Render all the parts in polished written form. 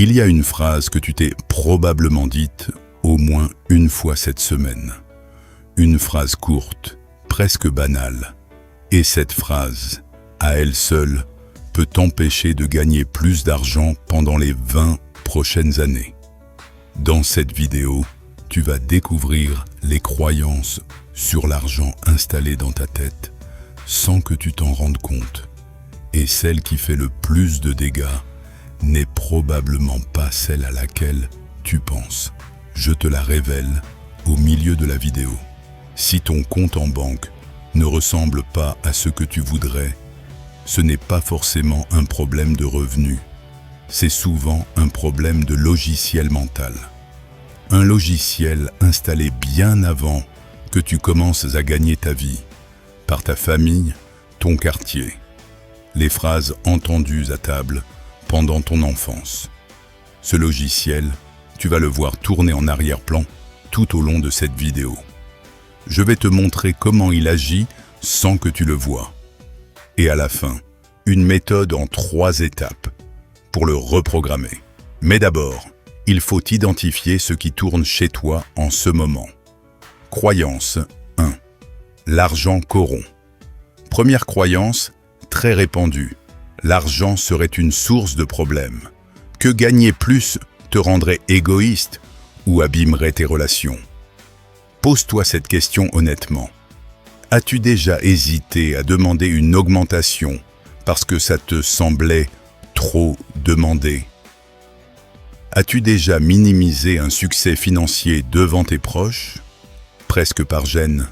Il y a une phrase que tu t'es probablement dite au moins une fois cette semaine. Une phrase courte, presque banale. Et cette phrase, à elle seule, peut t'empêcher de gagner plus d'argent pendant les 20 prochaines années. Dans cette vidéo, tu vas découvrir les croyances sur l'argent installées dans ta tête sans que tu t'en rendes compte. Et celle qui fait le plus de dégâts n'est probablement pas celle à laquelle tu penses. Je te la révèle au milieu de la vidéo. Si ton compte en banque ne ressemble pas à ce que tu voudrais, ce n'est pas forcément un problème de revenus. C'est souvent un problème de logiciel mental. Un logiciel installé bien avant que tu commences à gagner ta vie, par ta famille, ton quartier, les phrases entendues à table pendant ton enfance. Ce logiciel, tu vas le voir tourner en arrière-plan tout au long de cette vidéo. Je vais te montrer comment il agit sans que tu le vois. Et à la fin, une méthode en 3 étapes pour le reprogrammer. Mais d'abord, il faut identifier ce qui tourne chez toi en ce moment. Croyance 1. L'argent corrompt. Première croyance, très répandue. L'argent serait une source de problèmes. Que gagner plus te rendrait égoïste ou abîmerait tes relations. Pose-toi cette question honnêtement. As-tu déjà hésité à demander une augmentation parce que ça te semblait trop demandé? As-tu déjà minimisé un succès financier devant tes proches, presque par gêne?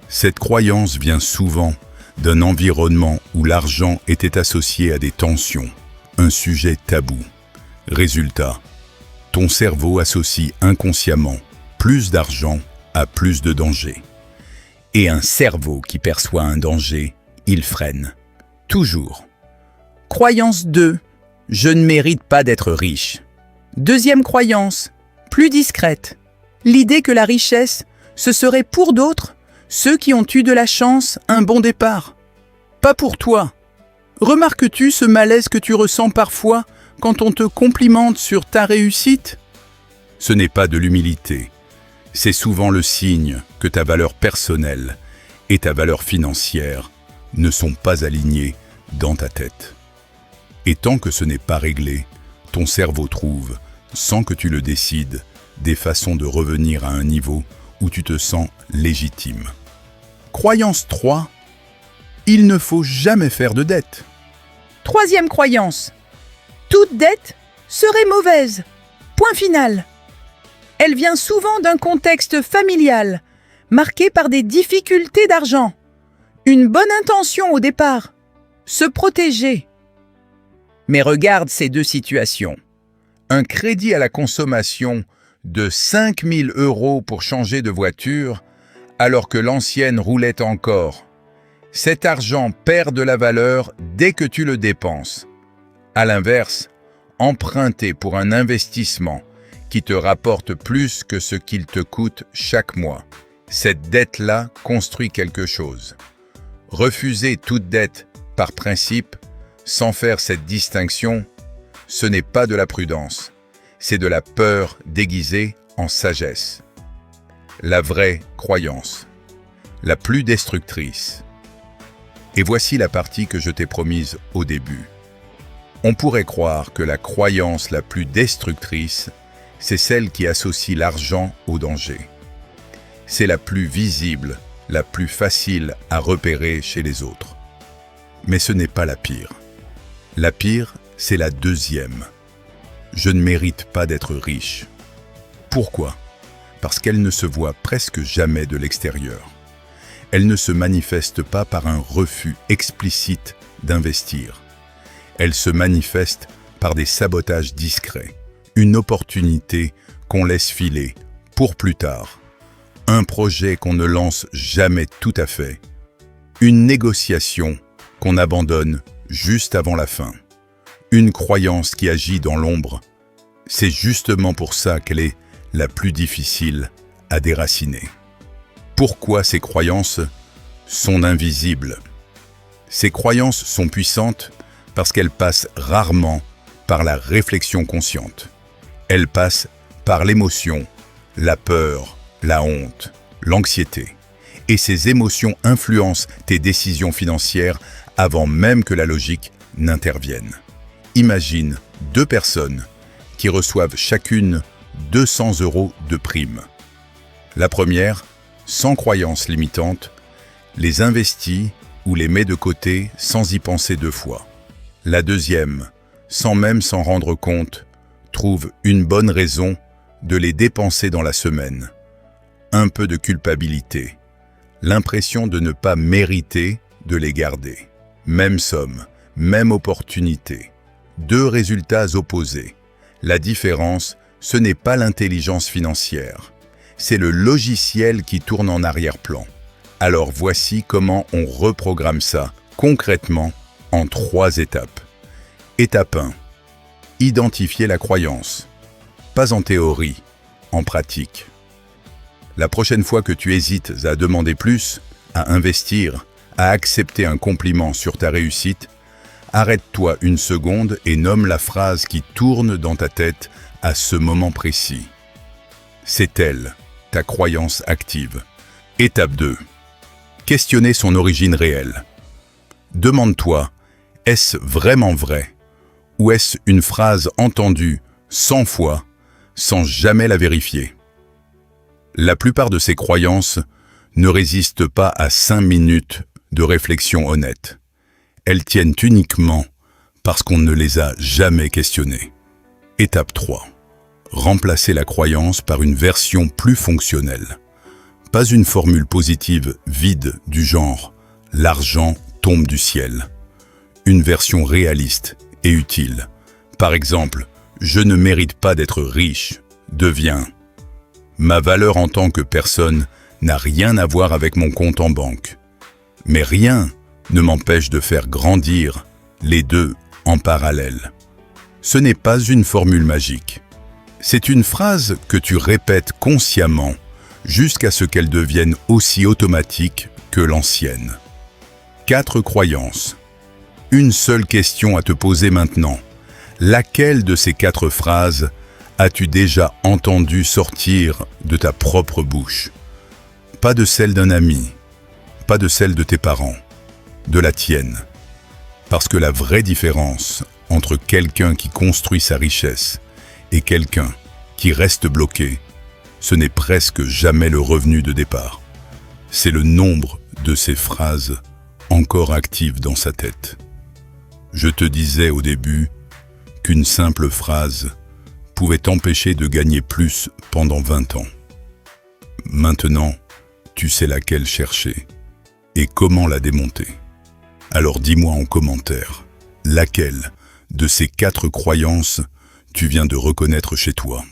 Cette croyance vient souvent d'un environnement où l'argent était associé à des tensions, un sujet tabou. Résultat, ton cerveau associe inconsciemment plus d'argent à plus de danger. Et un cerveau qui perçoit un danger, il freine. Toujours. Croyance 2. Je ne mérite pas d'être riche. Deuxième croyance, plus discrète. L'idée que la richesse, ce serait pour d'autres, ceux qui ont eu de la chance, un bon départ. Pas pour toi. Remarques-tu ce malaise que tu ressens parfois quand on te complimente sur ta réussite? Ce n'est pas de l'humilité. C'est souvent le signe que ta valeur personnelle et ta valeur financière ne sont pas alignées dans ta tête. Et tant que ce n'est pas réglé, ton cerveau trouve, sans que tu le décides, des façons de revenir à un niveau où tu te sens légitime. Croyance 3. Il ne faut jamais faire de dette. Troisième croyance. Toute dette serait mauvaise. Point final. Elle vient souvent d'un contexte familial, marqué par des difficultés d'argent. Une bonne intention au départ, se protéger. Mais regarde ces 2 situations. Un crédit à la consommation de 5 000 € pour changer de voiture, alors que l'ancienne roulait encore. Cet argent perd de la valeur dès que tu le dépenses. À l'inverse, emprunter pour un investissement qui te rapporte plus que ce qu'il te coûte chaque mois. Cette dette-là construit quelque chose. Refuser toute dette par principe, sans faire cette distinction, ce n'est pas de la prudence, c'est de la peur déguisée en sagesse. La vraie croyance, la plus destructrice. Et voici la partie que je t'ai promise au début. On pourrait croire que la croyance la plus destructrice, c'est celle qui associe l'argent au danger. C'est la plus visible, la plus facile à repérer chez les autres. Mais ce n'est pas la pire. La pire, c'est la deuxième. Je ne mérite pas d'être riche. Pourquoi? Parce qu'elle ne se voit presque jamais de l'extérieur. Elle ne se manifeste pas par un refus explicite d'investir. Elle se manifeste par des sabotages discrets. Une opportunité qu'on laisse filer pour plus tard. Un projet qu'on ne lance jamais tout à fait. Une négociation qu'on abandonne juste avant la fin. Une croyance qui agit dans l'ombre. C'est justement pour ça qu'elle est la plus difficile à déraciner. Pourquoi ces croyances sont invisibles? Ces croyances sont puissantes parce qu'elles passent rarement par la réflexion consciente. Elle passe par l'émotion, la peur, la honte, l'anxiété. Et ces émotions influencent tes décisions financières avant même que la logique n'intervienne. Imagine 2 personnes qui reçoivent chacune 200 € de prime. La première, sans croyance limitante, les investit ou les met de côté sans y penser 2 fois. La deuxième, sans même s'en rendre compte, trouve une bonne raison de les dépenser dans la semaine. Un peu de culpabilité, l'impression de ne pas mériter de les garder. Même somme, même opportunité. 2 résultats opposés. La différence, ce n'est pas l'intelligence financière. C'est le logiciel qui tourne en arrière-plan. Alors voici comment on reprogramme ça, concrètement, en 3 étapes. Étape 1. Identifier la croyance. Pas en théorie, en pratique. La prochaine fois que tu hésites à demander plus, à investir, à accepter un compliment sur ta réussite, arrête-toi une seconde et nomme la phrase qui tourne dans ta tête à ce moment précis. C'est elle, ta croyance active. Étape 2. Questionner son origine réelle. Demande-toi, est-ce vraiment vrai? Ou est-ce une phrase entendue 100 fois, sans jamais la vérifier? La plupart de ces croyances ne résistent pas à 5 minutes de réflexion honnête. Elles tiennent uniquement parce qu'on ne les a jamais questionnées. Étape 3. Remplacer la croyance par une version plus fonctionnelle. Pas une formule positive vide du genre « l'argent tombe du ciel ». Une version réaliste et utile. Par exemple, « je ne mérite pas d'être riche » devient « ma valeur en tant que personne n'a rien à voir avec mon compte en banque ». Mais rien ne m'empêche de faire grandir les 2 en parallèle. Ce n'est pas une formule magique. C'est une phrase que tu répètes consciemment jusqu'à ce qu'elle devienne aussi automatique que l'ancienne. 4 croyances. Une seule question à te poser maintenant. Laquelle de ces 4 phrases as-tu déjà entendu sortir de ta propre bouche? Pas de celle d'un ami, pas de celle de tes parents, de la tienne. Parce que la vraie différence entre quelqu'un qui construit sa richesse et quelqu'un qui reste bloqué, ce n'est presque jamais le revenu de départ. C'est le nombre de ces phrases encore actives dans sa tête. Je te disais au début qu'une simple phrase pouvait t'empêcher de gagner plus pendant 20 ans. Maintenant, tu sais laquelle chercher et comment la démonter. Alors dis-moi en commentaire, laquelle de ces 4 croyances tu viens de reconnaître chez toi ?